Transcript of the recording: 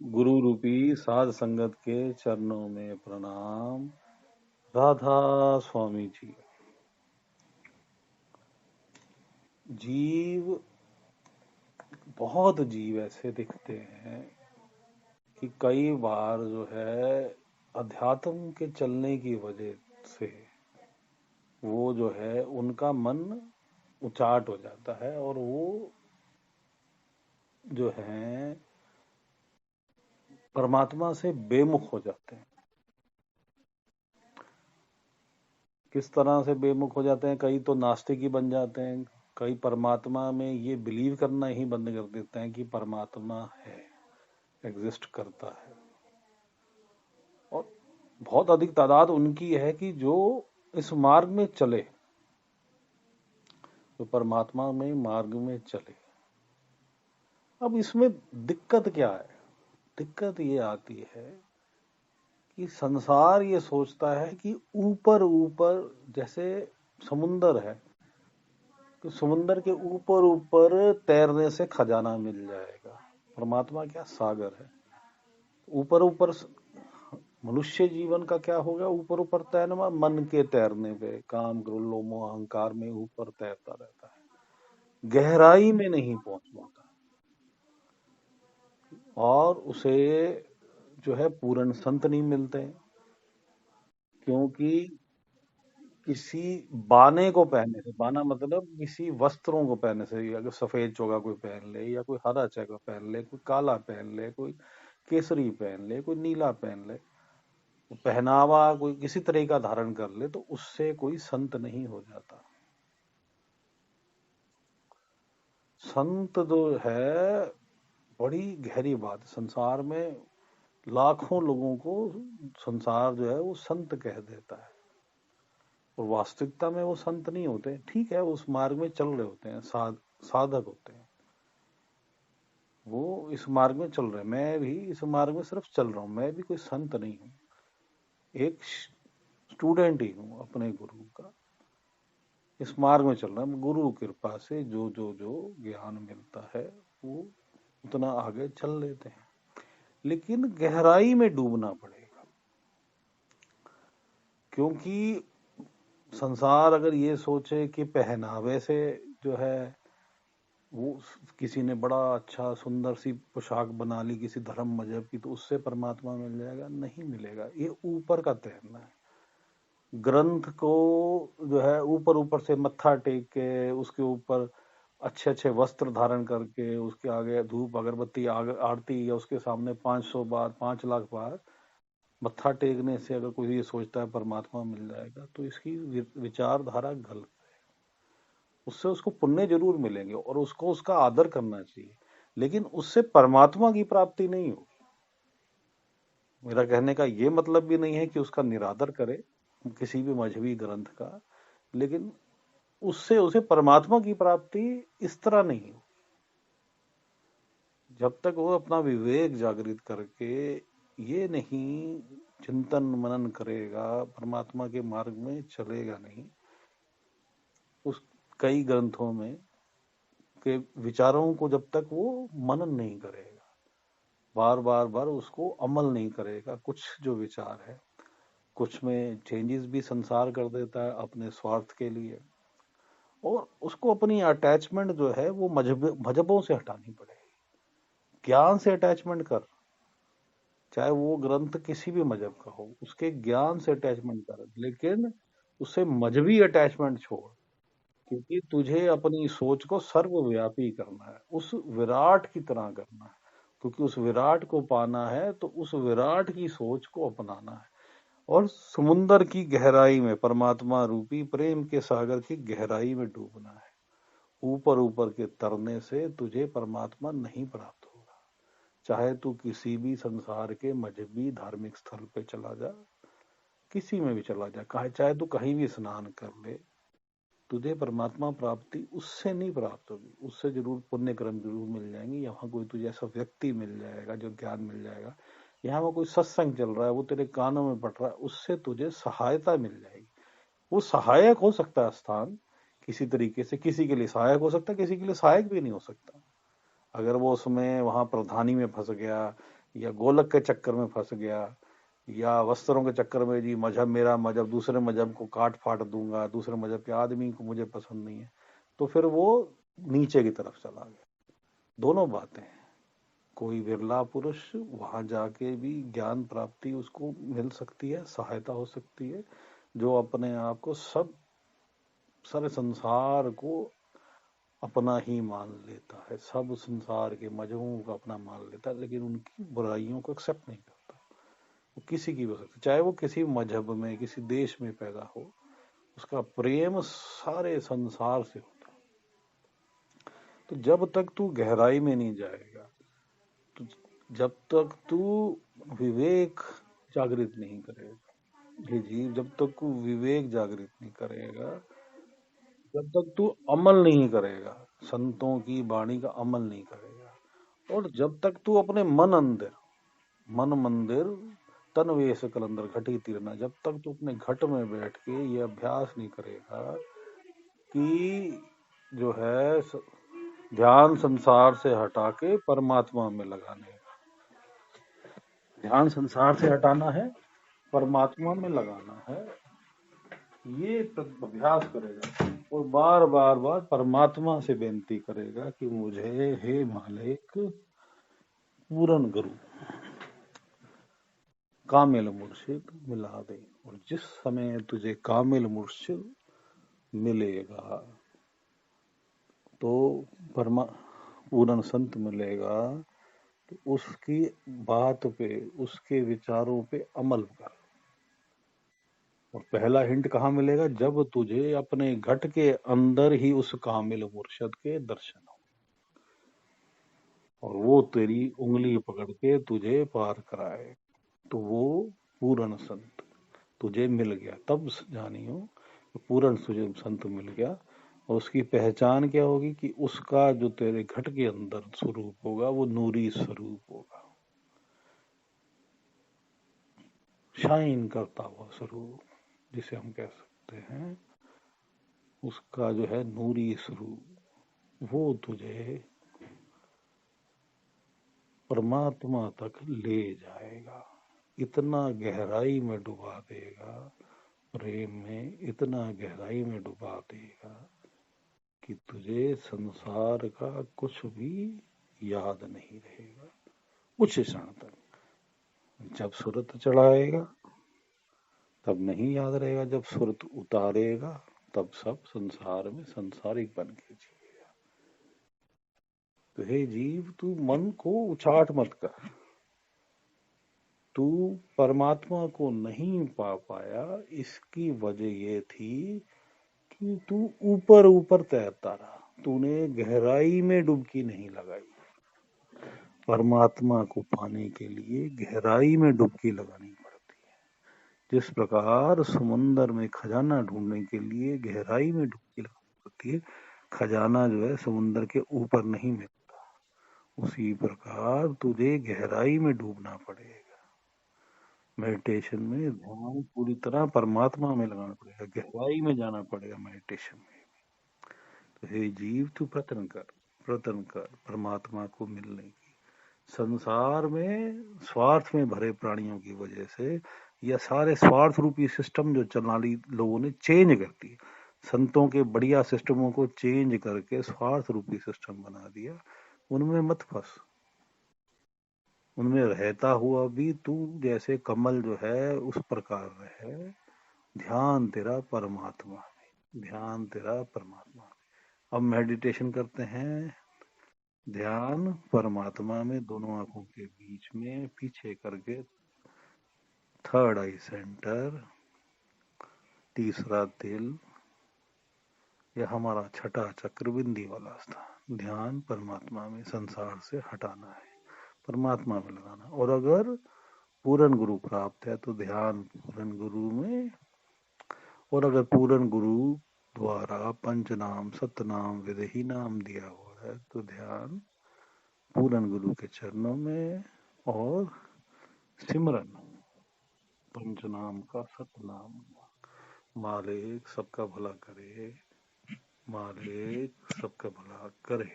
गुरु रूपी साध संगत के चरणों में प्रणाम। राधा स्वामी जी। जीव, बहुत जीव ऐसे दिखते हैं कि कई बार जो है अध्यात्म के चलने की वजह से वो जो है उनका मन उचाट हो जाता है और वो जो है परमात्मा से बेमुख हो जाते हैं। किस तरह से बेमुख हो जाते हैं? कई तो नास्तिक ही बन जाते हैं, कई परमात्मा में ये बिलीव करना ही बंद कर देते हैं कि परमात्मा है, एग्जिस्ट करता है। और बहुत अधिक तादाद उनकी है कि जो इस मार्ग में चले, जो परमात्मा में मार्ग में चले। अब इसमें दिक्कत क्या है? दिक्कत ये आती है कि संसार ये सोचता है कि ऊपर ऊपर, जैसे समुंदर है, कि समुंदर के ऊपर ऊपर तैरने से खजाना मिल जाएगा। परमात्मा क्या सागर है। ऊपर ऊपर मनुष्य जीवन का क्या होगा? ऊपर ऊपर तैरना, मन के तैरने पे, काम क्रोध लोभ मोह अहंकार में ऊपर तैरता रहता है, गहराई में नहीं पहुंच पाता और उसे जो है पूर्ण संत नहीं मिलते। क्योंकि किसी बाने को पहनने से, बाना मतलब किसी वस्त्रों को पहनने से, अगर सफेद चोगा कोई पहन ले या कोई हरा चोगा पहन ले, कोई काला पहन ले, कोई केसरी पहन ले, कोई नीला पहन ले, पहनावा कोई किसी तरह का धारण कर ले, तो उससे कोई संत नहीं हो जाता। संत जो है बड़ी गहरी बात। संसार में लाखों लोगों को संसार जो है वो संत कह देता है, और वास्तविकता में वो संत नहीं होते। ठीक है, उस मार्ग में चल रहे होते हैं, साधक होते हैं, वो इस मार्ग में चल रहे हैं। मैं भी इस मार्ग में सिर्फ चल रहा हूँ, मैं भी कोई संत नहीं हूँ, एक स्टूडेंट ही हूँ अपने गुरु का। इस मार्ग में चल रहा है, गुरु कृपा से जो जो जो ज्ञान मिलता है वो उतना आगे चल लेते हैं। लेकिन गहराई में डूबना पड़ेगा, क्योंकि संसार अगर ये सोचे कि पहनावे से जो है वो, किसी ने बड़ा अच्छा सुंदर सी पोशाक बना ली किसी धर्म मजहब की, तो उससे परमात्मा मिल जाएगा, नहीं मिलेगा। ये ऊपर का तैरना है। ग्रंथ को जो है ऊपर ऊपर से मत्था टेक के, उसके ऊपर अच्छे अच्छे वस्त्र धारण करके, उसके आगे धूप अगरबत्ती आरती, या उसके सामने 500 बार 5 लाख बार मत्था टेकने से अगर कोई ये सोचता है परमात्मा मिल जाएगा, तो इसकी विचारधारा गलत। उससे उसको पुण्य जरूर मिलेंगे और उसको उसका आदर करना चाहिए, लेकिन उससे परमात्मा की प्राप्ति नहीं होगी। मेरा कहने का ये मतलब भी नहीं है कि उसका निरादर करे किसी भी मजहबी ग्रंथ का, लेकिन उससे उसे परमात्मा की प्राप्ति इस तरह नहीं हो, जब तक वो अपना विवेक जागृत करके ये नहीं चिंतन मनन करेगा, परमात्मा के मार्ग में चलेगा नहीं। उस कई ग्रंथों में के विचारों को जब तक वो मनन नहीं करेगा, बार बार बार उसको अमल नहीं करेगा, कुछ जो विचार है कुछ में चेंजेस भी संसार कर देता है अपने स्वार्थ के लिए, और उसको अपनी अटैचमेंट जो है वो मजहबों से हटानी पड़ेगी। ज्ञान से अटैचमेंट कर, चाहे वो ग्रंथ किसी भी मजहब का हो, उसके ज्ञान से अटैचमेंट कर, लेकिन उससे मजहबी अटैचमेंट छोड़। क्योंकि तुझे अपनी सोच को सर्वव्यापी करना है, उस विराट की तरह करना है। क्योंकि उस विराट को पाना है तो उस विराट की सोच को अपनाना है, और समुन्दर की गहराई में, परमात्मा रूपी प्रेम के सागर की गहराई में डूबना है। ऊपर ऊपर के तरने से तुझे परमात्मा नहीं प्राप्त होगा। चाहे तू किसी भी संसार के मजहबी धार्मिक स्थल पे चला जा, किसी में भी चला जा, चाहे तू कहीं भी स्नान कर ले, तुझे परमात्मा प्राप्ति उससे नहीं प्राप्त होगी। उससे जरूर पुण्य कर्म जरूर मिल जाएंगे, यहाँ कोई तुझे ऐसा व्यक्ति मिल जाएगा जो ज्ञान मिल जाएगा, यहाँ वो कोई सत्संग चल रहा है वो तेरे कानों में पड़ रहा है, उससे तुझे सहायता मिल जाएगी। वो सहायक हो सकता है स्थान, किसी तरीके से किसी के लिए सहायक हो सकता है, किसी के लिए सहायक भी नहीं हो सकता। अगर वो उसमें वहां प्रधानी में फंस गया, या गोलक के चक्कर में फंस गया, या वस्त्रों के चक्कर में जी मजहब मेरा मजहब, दूसरे मजहब को काट फाड़ दूंगा, दूसरे मजहब के आदमी को मुझे पसंद नहीं है, तो फिर वो नीचे की तरफ चला गया। दोनों बातें हैं। कोई विरला पुरुष वहां जाके भी ज्ञान प्राप्ति उसको मिल सकती है, सहायता हो सकती है, जो अपने आप को सब सारे संसार को अपना ही मान लेता है, सब संसार के मजहबों को अपना मान लेता है, लेकिन उनकी बुराइयों को एक्सेप्ट नहीं करता। वो किसी की भी हो सकती, चाहे वो किसी मजहब में किसी देश में पैदा हो, उसका प्रेम सारे संसार से होता है। तो जब तक तू गहराई में नहीं जाएगा, तो जब तक तू विवेक जागृत नहीं करेगा, ये जीव जब तक तू विवेक जागृत नहीं करेगा, जब तक तू अमल नहीं करेगा, संतों की वाणी का अमल नहीं करेगा, और जब तक तू अपने मन अंदर, मन मंदिर तन वेश कलंदर घटी तीरना, जब तक तू अपने घट में बैठ के ये अभ्यास नहीं करेगा कि जो है ध्यान संसार से हटा के परमात्मा में लगाने का, ध्यान संसार से हटाना है, परमात्मा में लगाना है, ये अभ्यास करेगा और बार बार बार परमात्मा से बेनती करेगा कि मुझे हे मालिक पूरन गुरु कामिल मुर्शिद मिला दे। और जिस समय तुझे कामिल मुर्शिद मिलेगा, तो परमा पूरन संत मिलेगा, तो उसकी बात पे, उसके विचारों पे अमल कर। और पहला हिंट कहाँ मिलेगा? जब तुझे अपने घट के अंदर ही उस कामिल मुर्शद के दर्शन हो, और वो तेरी उंगली पकड़ के तुझे पार कराए, तो वो पूर्ण संत तुझे मिल गया। तब जानियो पूर्ण तुझे संत मिल गया। और उसकी पहचान क्या होगी कि उसका जो तेरे घट के अंदर स्वरूप होगा वो नूरी स्वरूप होगा, शाइन करता हुआ स्वरूप जिसे हम कह सकते हैं, उसका जो है नूरी स्वरूप, वो तुझे परमात्मा तक ले जाएगा, इतना गहराई में डुबा देगा, प्रेम में इतना गहराई में डुबा देगा कि तुझे संसार का कुछ भी याद नहीं रहेगा कुछ क्षण तक। जब सुरत चढ़ाएगा तब नहीं याद रहेगा, जब सुरत उतारेगा तब सब संसार में संसारिक बन के जिएगा। तो हे जीव, तू मन को उचाट मत कर। तू परमात्मा को नहीं पा पाया, इसकी वजह ये थी कि तू ऊपर ऊपर तैरता रहा, तूने गहराई में डुबकी नहीं लगाई। परमात्मा को पाने के लिए गहराई में डुबकी लगानी पड़ती है। जिस प्रकार समुन्दर में खजाना ढूंढने के लिए गहराई में डुबकी लगानी पड़ती है, खजाना जो है समुन्दर के ऊपर नहीं मिलता, उसी प्रकार तुझे गहराई में डूबना पड़ेगा। मेडिटेशन में ध्यान पूरी तरह परमात्मा में लगाना पड़ेगा, गहराई में जाना पड़ेगा मेडिटेशन में। तो हे जीव, तू प्रयत्न कर परमात्मा को मिलने की। संसार में स्वार्थ में भरे प्राणियों की वजह से, या सारे स्वार्थ रूपी सिस्टम जो चलानी लोगों ने चेंज कर दी, संतों के बढ़िया सिस्टमों को चेंज करके स्वार्थ रूपी सिस्टम बना दिया, उनमें मत फंस। उनमें रहता हुआ भी तू जैसे कमल जो है उस प्रकार रहे, ध्यान तेरा परमात्मा में, ध्यान तेरा परमात्मा में। अब मेडिटेशन करते हैं, ध्यान परमात्मा में, दोनों आंखों के बीच में पीछे करके, थर्ड आई सेंटर, तीसरा दिल, यह हमारा छठा चक्र बिंदी वाला स्थान। ध्यान परमात्मा में, संसार से हटाना है, परमात्मा में लगाना। और अगर पूर्ण गुरु प्राप्त है तो ध्यान पूर्ण गुरु में, और अगर पूर्ण गुरु द्वारा पंचनाम सतनाम विदेही नाम दिया हुआ है तो ध्यान पूर्ण गुरु के चरणों में, और सिमरन पंचनाम का सतनाम, मालिक सबका भला करे, मालिक सबका भला करे।